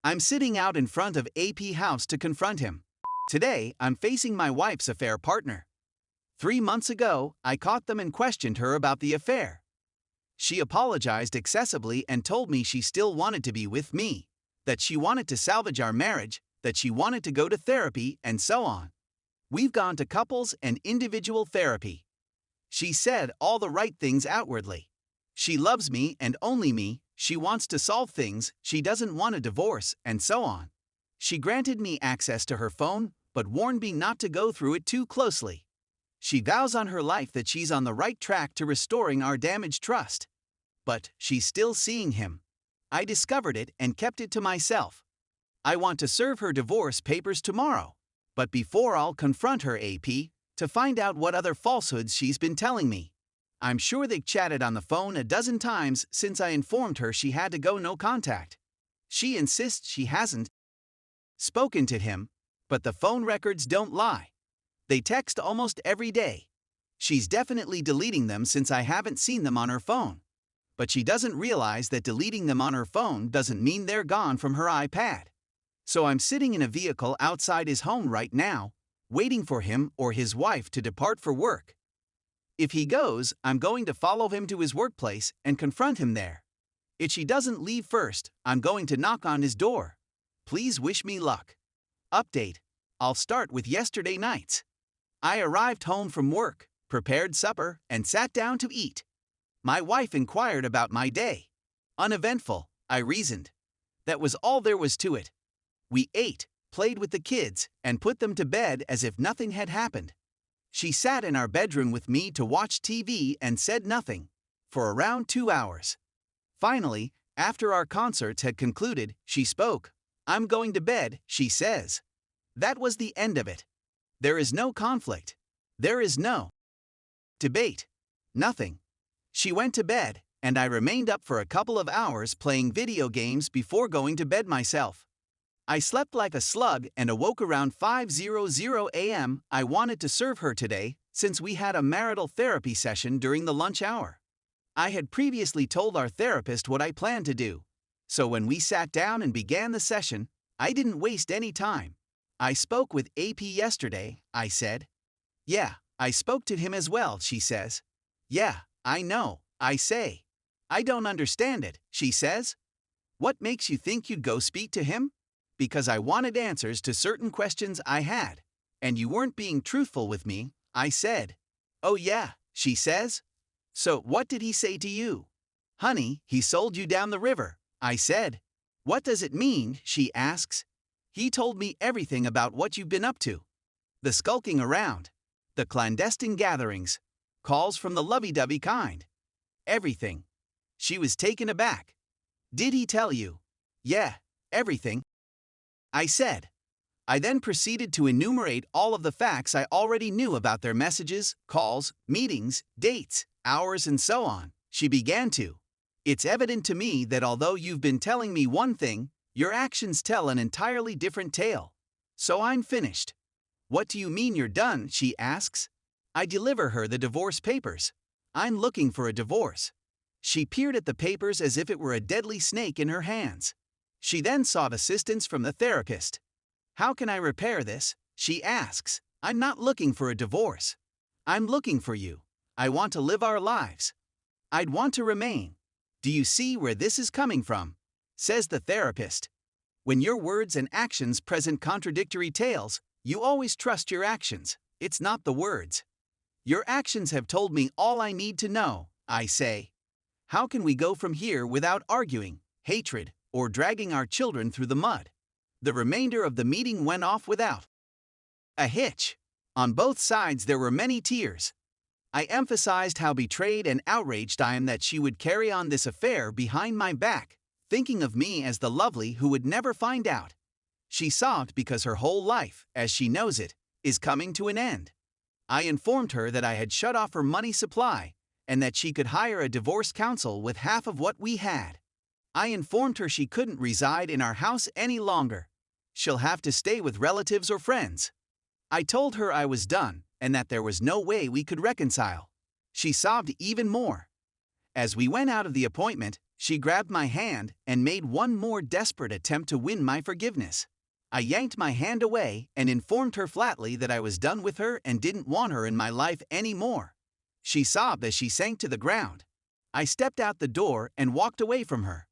I'm sitting out in front of AP house to confront him. Today, I'm facing my wife's affair partner. 3 months ago, I caught them and questioned her about the affair. She apologized excessively and told me she still wanted to be with me, that she wanted to salvage our marriage, that she wanted to go to therapy, and so on. We've gone to couples and individual therapy. She said all the right things outwardly. She loves me and only me, she wants to solve things, she doesn't want a divorce, and so on. She granted me access to her phone, but warned me not to go through it too closely. She vows on her life that she's on the right track to restoring our damaged trust. But she's still seeing him. I discovered it and kept it to myself. I want to serve her divorce papers tomorrow. But before I'll confront her, AP, to find out what other falsehoods she's been telling me. I'm sure they chatted on the phone a dozen times since I informed her she had to go no contact. She insists she hasn't spoken to him, but the phone records don't lie. They text almost every day. She's definitely deleting them since I haven't seen them on her phone. But she doesn't realize that deleting them on her phone doesn't mean they're gone from her iPad. So I'm sitting in a vehicle outside his home right now, waiting for him or his wife to depart for work. If he goes, I'm going to follow him to his workplace and confront him there. If she doesn't leave first, I'm going to knock on his door. Please wish me luck. Update. I'll start with yesterday nights. I arrived home from work, prepared supper, and sat down to eat. My wife inquired about my day. Uneventful, I reasoned. That was all there was to it. We ate, played with the kids, and put them to bed as if nothing had happened. She sat in our bedroom with me to watch TV and said nothing, for around 2 hours. Finally, after our concerts had concluded, she spoke. I'm going to bed, she says. That was the end of it. There is no conflict. There is no debate. Nothing. She went to bed, and I remained up for a couple of hours playing video games before going to bed myself. I slept like a slug and awoke around 5:00 a.m. I wanted to serve her today, since we had a marital therapy session during the lunch hour. I had previously told our therapist what I planned to do. So when we sat down and began the session, I didn't waste any time. I spoke with AP yesterday, I said. Yeah, I spoke to him as well, she says. Yeah, I know, I say. I don't understand it, she says. What makes you think you'd go speak to him? Because I wanted answers to certain questions I had, and you weren't being truthful with me, I said. Oh yeah, she says. So what did he say to you? Honey, he sold you down the river, I said. What does it mean, she asks. He told me everything about what you've been up to. The skulking around, the clandestine gatherings, calls from the lovey-dovey kind. Everything. She was taken aback. Did he tell you? Yeah, everything, I said. I then proceeded to enumerate all of the facts I already knew about their messages, calls, meetings, dates, hours, and so on. She began to. It's evident to me that although you've been telling me one thing, your actions tell an entirely different tale. So I'm finished. What do you mean you're done, she asks. I deliver her the divorce papers. I'm looking for a divorce. She peered at the papers as if it were a deadly snake in her hands. She then sought assistance from the therapist. How can I repair this? She asks. I'm not looking for a divorce. I'm looking for you. I want to live our lives. I'd want to remain. Do you see where this is coming from? Says the therapist. When your words and actions present contradictory tales, you always trust your actions. It's not the words. Your actions have told me all I need to know, I say. How can we go from here without arguing, hatred, or dragging our children through the mud? The remainder of the meeting went off without a hitch. On both sides there were many tears. I emphasized how betrayed and outraged I am that she would carry on this affair behind my back, thinking of me as the lovely who would never find out. She sobbed because her whole life, as she knows it, is coming to an end. I informed her that I had shut off her money supply, and that she could hire a divorce counsel with half of what we had. I informed her she couldn't reside in our house any longer. She'll have to stay with relatives or friends. I told her I was done, and that there was no way we could reconcile. She sobbed even more. As we went out of the appointment, She grabbed my hand and made one more desperate attempt to win my forgiveness. I yanked my hand away and informed her flatly that I was done with her and didn't want her in my life anymore. She sobbed as she sank to the ground. I stepped out the door and walked away from her.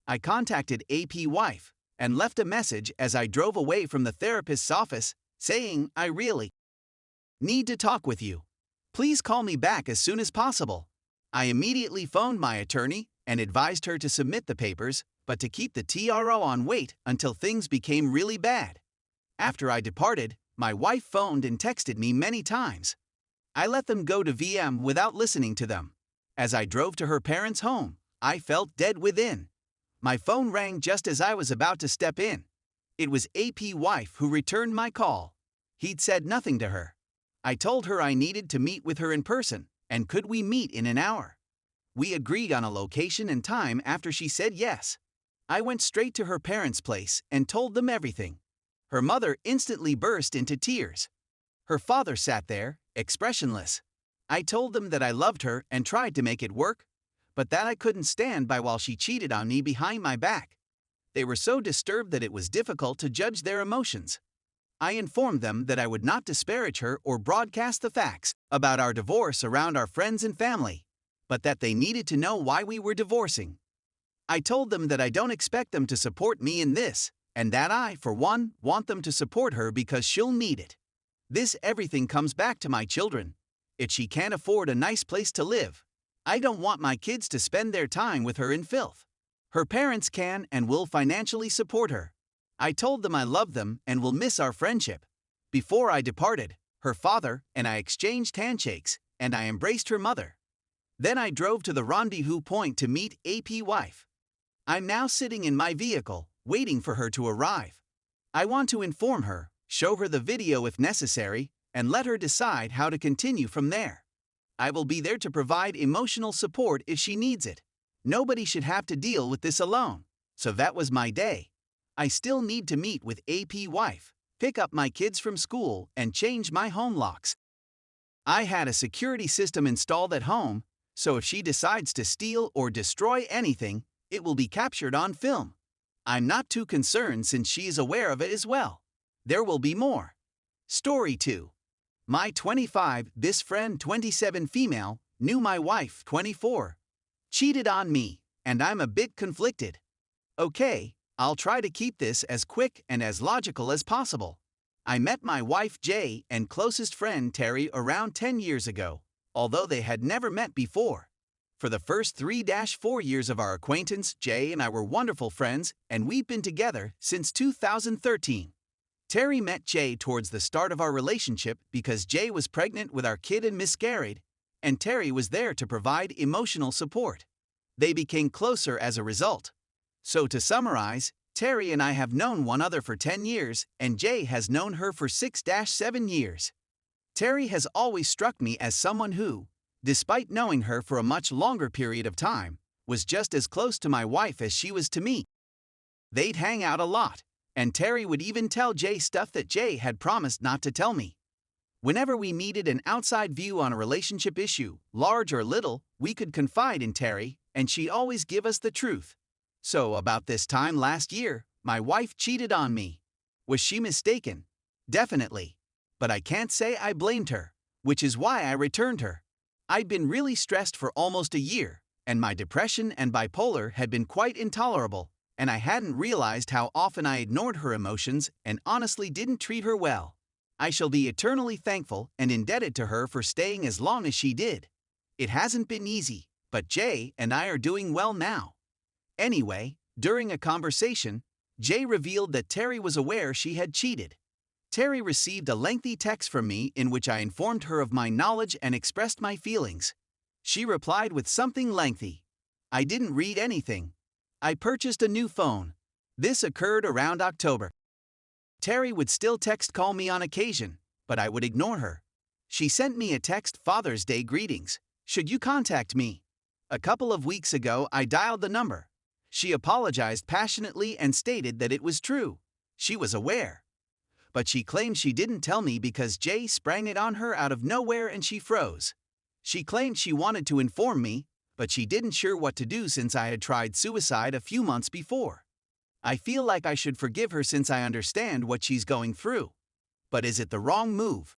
I contacted AP wife and left a message as I drove away from the therapist's office, saying, "I really need to talk with you. Please call me back as soon as possible." I immediately phoned my attorney and advised her to submit the papers, but to keep the TRO on wait until things became really bad. After I departed, my wife phoned and texted me many times. I let them go to VM without listening to them. As I drove to her parents' home, I felt dead within. My phone rang just as I was about to step in. It was AP wife who returned my call. He'd said nothing to her. I told her I needed to meet with her in person, and could we meet in an hour? We agreed on a location and time after she said yes. I went straight to her parents' place and told them everything. Her mother instantly burst into tears. Her father sat there, expressionless. I told them that I loved her and tried to make it work, but that I couldn't stand by while she cheated on me behind my back. They were so disturbed that it was difficult to judge their emotions. I informed them that I would not disparage her or broadcast the facts about our divorce around our friends and family, but that they needed to know why we were divorcing. I told them that I don't expect them to support me in this, and that I, for one, want them to support her because she'll need it. This everything comes back to my children. If she can't afford a nice place to live, I don't want my kids to spend their time with her in filth. Her parents can and will financially support her. I told them I love them and will miss our friendship. Before I departed, her father and I exchanged handshakes, and I embraced her mother. Then I drove to the rendezvous point to meet AP wife. I'm now sitting in my vehicle, waiting for her to arrive. I want to inform her, show her the video if necessary, and let her decide how to continue from there. I will be there to provide emotional support if she needs it. Nobody should have to deal with this alone. So that was my day. I still need to meet with AP wife, pick up my kids from school, and change my home locks. I had a security system installed at home, so if she decides to steal or destroy anything, it will be captured on film. I'm not too concerned since she is aware of it as well. There will be more. Story 2. My 25 best friend 27 female knew my wife 24 cheated on me, and I'm a bit conflicted. Okay, I'll try to keep this as quick and as logical as possible. I met my wife Jay and closest friend Terry around 10 years ago, although they had never met before. For the first 3-4 years of our acquaintance, Jay and I were wonderful friends, and we've been together since 2013. Terry met Jay towards the start of our relationship because Jay was pregnant with our kid and miscarried, and Terry was there to provide emotional support. They became closer as a result. So to summarize, Terry and I have known one another for 10 years, and Jay has known her for 6-7 years. Terry has always struck me as someone who, despite knowing her for a much longer period of time, was just as close to my wife as she was to me. They'd hang out a lot, and Terry would even tell Jay stuff that Jay had promised not to tell me. Whenever we needed an outside view on a relationship issue, large or little, we could confide in Terry, and she'd always give us the truth. So, about this time last year, my wife cheated on me. Was she mistaken? Definitely. But I can't say I blamed her, which is why I returned her. I'd been really stressed for almost a year, and my depression and bipolar had been quite intolerable, and I hadn't realized how often I ignored her emotions and honestly didn't treat her well. I shall be eternally thankful and indebted to her for staying as long as she did. It hasn't been easy, but Jay and I are doing well now. Anyway, during a conversation, Jay revealed that Terry was aware she had cheated. Terry received a lengthy text from me in which I informed her of my knowledge and expressed my feelings. She replied with something lengthy. I didn't read anything. I purchased a new phone. This occurred around October. Terry would still call me on occasion, but I would ignore her. She sent me a text, Father's Day greetings. Should you contact me? A couple of weeks ago, I dialed the number. She apologized passionately and stated that it was true. She was aware. But she claimed she didn't tell me because Jay sprang it on her out of nowhere and she froze. She claimed she wanted to inform me, but she didn't sure what to do since I had tried suicide a few months before. I feel like I should forgive her since I understand what she's going through. But is it the wrong move?